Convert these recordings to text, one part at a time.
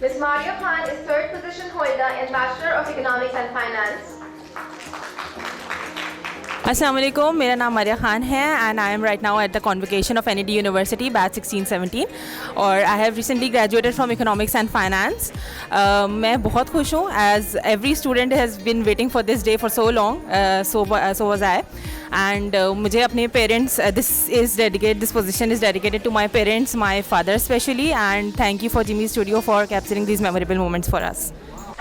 Ms. Maria Khan is third position holder in Bachelor of Economics and Finance. अस्सलाम वालेकुम, मेरा नाम Maria Khan है and I am right now at the convocation of NED university batch 16-17 और I have recently graduated from economics and finance. मैं बहुत खुश हूँ as every student has been waiting for this day for so long, so was I and मुझे अपने parents, this position is dedicated to my parents, my father specially, and thank you for Jimmy studio for capturing these memorable moments for us.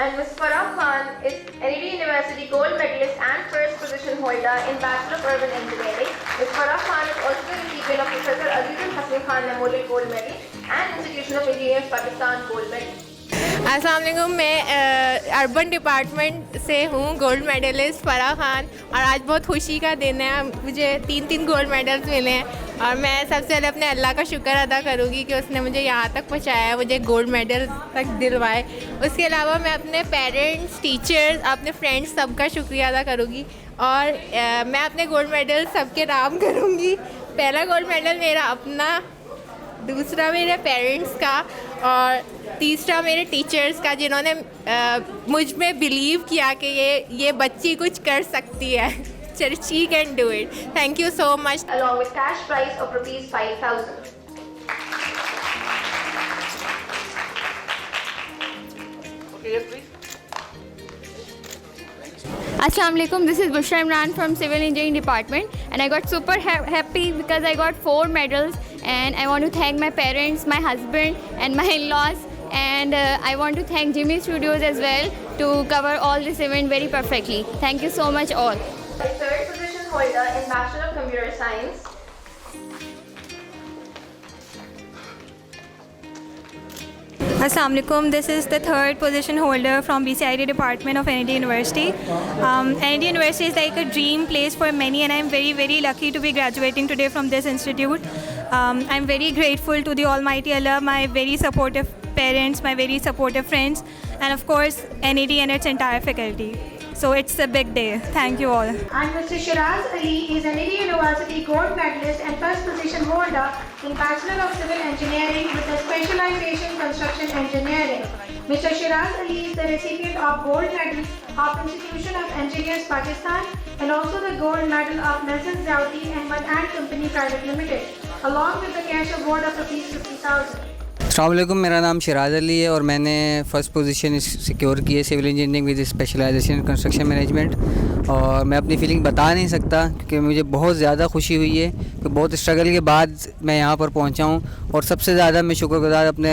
And Ms. Farah Khan is NED University gold medalist and first position holder in Bachelor of Urban Engineering. Ms. Farah Khan is also the recipient of Professor Azizul Hasan Khan Memorial Gold Medal and Institution of Engineers Pakistan Gold Medal. अस्सलाम वालेकुम, मैं urban department से हूँ, gold medallist Farah Khan, और आज बहुत खुशी का दिन है। मुझे 3 गोल्ड मेडल्स मिले हैं और मैं सबसे पहले अपने अल्लाह का शुक्र अदा करूँगी कि उसने मुझे यहाँ तक पहुँचाया, मुझे गोल्ड मेडल तक दिलवाए। उसके अलावा मैं अपने पेरेंट्स, टीचर्स, अपने फ्रेंड्स सबका शुक्रिया अदा करूँगी और मैं अपने गोल्ड मेडल सबके नाम करूँगी। पहला गोल्ड मेडल मेरा अपना, दूसरा मेरे पेरेंट्स का और तीसरा मेरे टीचर्स का, जिन्होंने मुझ में बिलीव किया कि ये बच्ची कुछ कर सकती है। She can do it. Thank you so much. Along with cash prize of rupees 5,000. Assalamu alaikum, this is Bushra Imran from Civil Engineering Department and I got super happy because I got 4 medals and I want to thank my parents, my husband and my in-laws and I want to thank Jimmy Studios as well to cover all this event very perfectly. Thank you so much all. A third position holder in Bachelor of Computer Science. Assalamu alaikum, this is the third position holder from BCIT department of NED University. NED University is like a dream place for many and I am very, very lucky to be graduating today from this institute. I am very grateful to the Almighty Allah, my very supportive parents, my very supportive friends and of course NED and its entire faculty. So it's a big day. Thank you all. And Mr. Shiraz Ali is a NED University gold medalist and first position holder in Bachelor of Civil Engineering with a specialization Construction Engineering. Mr. Shiraz Ali is the recipient of gold medal of Institution of Engineers Pakistan and also the gold medal of Nelson Zouti and Mad Company Private Limited, along with the cash award of rupees 50,000. अस्सलाम वालेकुम, मेरा नाम शिराज अली है और मैंने first position secure की है civil engineering with specialization in construction management. और मैं अपनी फीलिंग बता नहीं सकता क्योंकि मुझे बहुत ज़्यादा खुशी हुई है कि बहुत स्ट्रगल के बाद मैं यहाँ पर पहुँचा हूँ और सबसे ज़्यादा मैं शुक्रगुज़ार अपने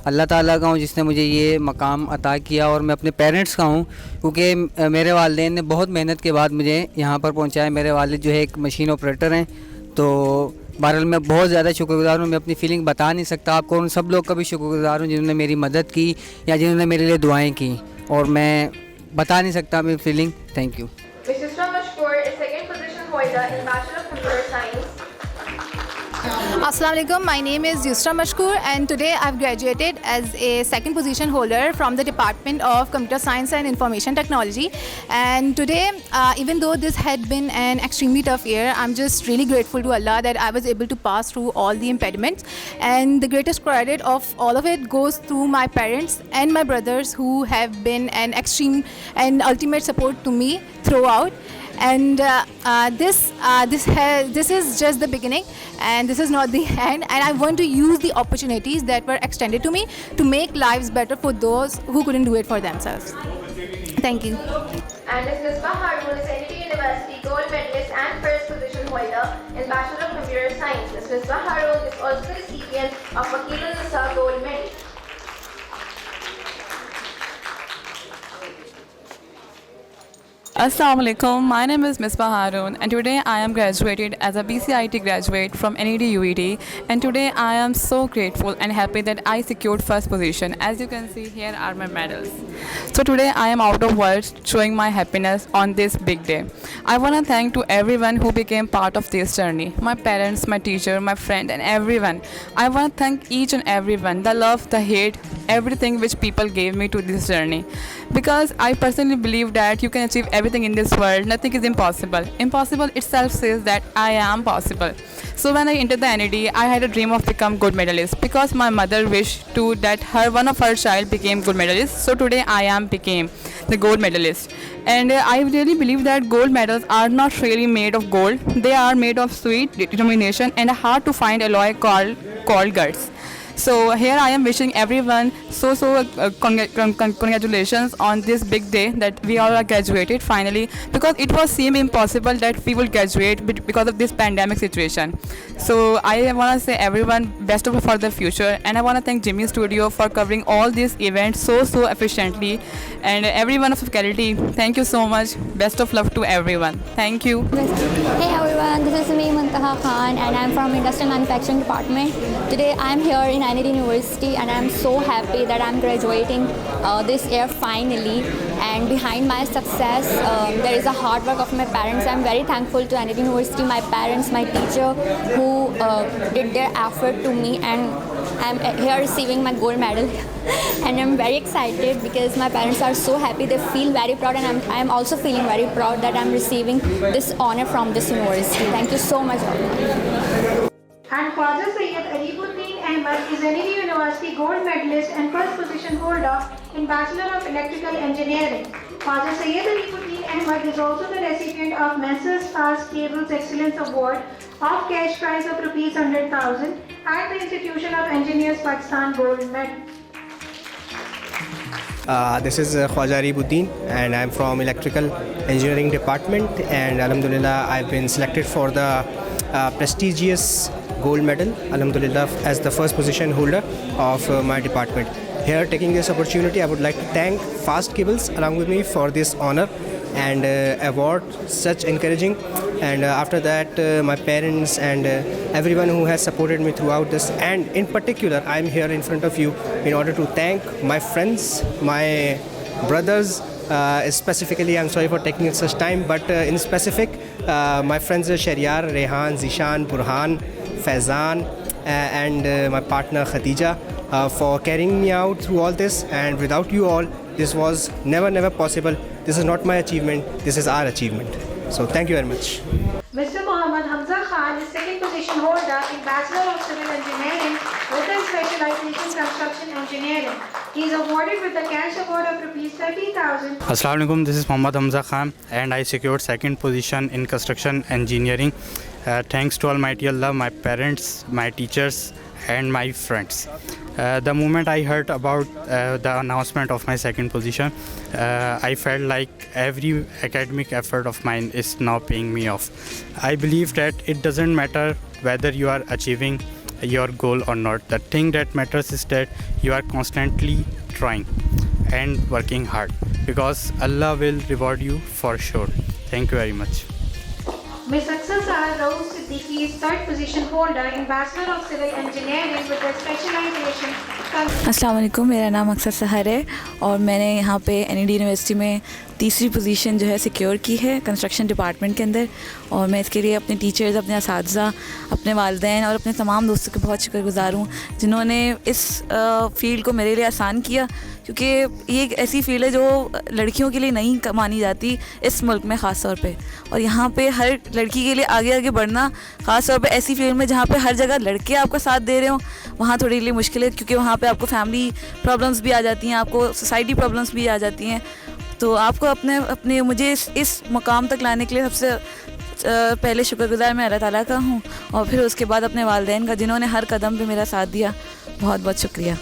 अल्लाह ताला का हूँ जिसने मुझे ये मकाम अता किया और मैं अपने पेरेंट्स का हूँ क्योंकि मेरे वालिदैन ने बहुत मेहनत के बाद मुझे यहाँ पर पहुँचाया। मेरे वालिद जो है एक मशीन ऑपरेटर हैं, तो बहरहाल मैं बहुत ज़्यादा शुक्रगुज़ार हूँ। मैं अपनी फ़ीलिंग बता नहीं सकता आपको। उन सब लोग का भी शुक्रगुज़ार हूँ जिन्होंने मेरी मदद की या जिन्होंने मेरे लिए दुआएं की और मैं बता नहीं सकता मेरी feeling. Thank you. Ms. Yusra Mashkoor is second position holder in Bachelor of Computer Science. Assalamu alaikum, my name is Yusra Mashkoor and today I've graduated as a second position holder from the Department of Computer Science and Information Technology. And today, even though this had been an extremely tough year, I'm just really grateful to Allah that I was able to pass through all the impediments. And the greatest credit of all of it goes to my parents and my brothers who have been an extreme and ultimate support to me throughout. And this is just the beginning and this is not the end, and I want to use the opportunities that were extended to me to make lives better for those who couldn't do it for themselves. Thank you. And Ms. Misbah Harun is NED University gold medalist and first position holder in Bachelor of Computer Science. Ms. Misbah Harun is also the recipient of Wakilul Nisa gold medal. Assalamu alaikum, my name is Misbah Harun and today I am graduated as a BCIT graduate from NED UET, and today I am so grateful and happy that I secured first position. As you can see, here are my medals. So today I am out of words showing my happiness on this big day. I want to thank to everyone who became part of this journey, my parents, my teacher, my friend and everyone. I want to thank each and everyone, the love, the hate, everything which people gave me to this journey. because I personally believe that you can achieve everything in this world. Nothing is impossible. Impossible itself says that I am possible. So when I entered the NED, I had a dream of become gold medalist because my mother wished to that one of her child became gold medalist. So today I became the gold medalist. And I really believe that gold medals are not really made of gold. They are made of sweet determination and a hard to find alloy called guts. So here I am wishing everyone congratulations on this big day that we all are graduated finally, because it was seemed impossible that we will graduate because of this pandemic situation. So I want to say everyone best of luck for the future, and I want to thank Jimmy Studio for covering all these events so efficiently, and everyone of faculty, thank you so much. Best of luck to everyone. Thank you. Hey everyone, this is me Muntaha Khan and I'm from Industrial Manufacturing Department. Today I'm here in NED University and I'm so happy that I'm graduating this year finally. And behind my success, there is a hard work of my parents. I'm very thankful to NED University, my parents, my teacher who did their effort to me, and I'm here receiving my gold medal. And I'm very excited because my parents are so happy. They feel very proud, and I'm also feeling very proud that I'm receiving this honor from this university. Thank you so much. And Khwaja Sayyid Alibuddin Ahmad is NED University gold medalist and first position holder in Bachelor of Electrical Engineering. Khwaja Sayyid Alibuddin Ahmad is also the recipient of Messrs Fast Cables Excellence Award of cash prize of ₹100,000 at the Institution of Engineers Pakistan Gold Medal. This is Khwaja Alibuddin and I'm from Electrical Engineering Department, and Alhamdulillah I've been selected for the prestigious gold medal, Alhamdulillah, as the first position holder of my department. Here, taking this opportunity, I would like to thank Fast Cables along with me for this honor and award, such encouraging. And after that, my parents and everyone who has supported me throughout this, and in particular, I'm here in front of you in order to thank my friends, my brothers. Specifically, I'm sorry for taking such time, but in specific, my friends Sharyar, Rehan, Zishan, Burhan, Faizan, and my partner Khadija for carrying me out through all this. And without you all, this was never possible. This is not my achievement, this is our achievement. So thank you very much. Mr. Muhammad Hamza Khan is second position holder in Bachelor of Civil Engineering with a specialization Construction Engineering. He is awarded with the cash award of ₹30,000. Assalamu alaikum, this is Muhammad Hamza Khan and I secured second position in Construction Engineering. Thanks to Almighty Allah, my parents, my teachers and my friends. The moment I heard about the announcement of my second position, I felt like every academic effort of mine is now paying me off. I believe that it doesn't matter whether you are achieving your goal or not. The thing that matters is that you are constantly trying and working hard, because Allah will reward you for sure. Thank you very much. Ms. Aksasar Raouf Siddiqui is third position holder in Bachelor of Civil Engineering with a specialization. अस्सलाम वालेकुम, मेरा नाम अक्सर सहर है और मैंने यहाँ पे NED यूनिवर्सिटी में तीसरी पोजीशन जो है सिक्योर की है कंस्ट्रक्शन डिपार्टमेंट के अंदर। और मैं इसके लिए अपने टीचर्स, अपने असातिज़ा, अपने वालिदैन और अपने तमाम दोस्तों के बहुत शुक्रगुज़ार हूँ जिन्होंने इस फील्ड को मेरे लिए आसान किया, क्योंकि ये एक ऐसी फील्ड है जो लड़कियों के लिए नहीं मानी जाती इस मुल्क में ख़ास तौर पे। और यहाँ पे हर लड़की के लिए आगे बढ़ना, ख़ास तौर पे ऐसी फील्ड में जहाँ पे हर जगह लड़के आपका साथ दे रहे हो, वहाँ थोड़ी लिए मुश्किल है, क्योंकि वहाँ पे आपको फैमिली प्रॉब्लम्स भी आ जाती हैं, आपको सोसाइटी प्रॉब्लम्स भी आ जाती हैं। तो आपको अपने मुझे इस मुकाम तक लाने के लिए सबसे पहले शुक्रगुज़ार मैं अल्लाह ताला का हूँ, और फिर उसके बाद अपने वालिदैन का जिन्होंने हर कदम पे मेरा साथ दिया। बहुत बहुत शुक्रिया।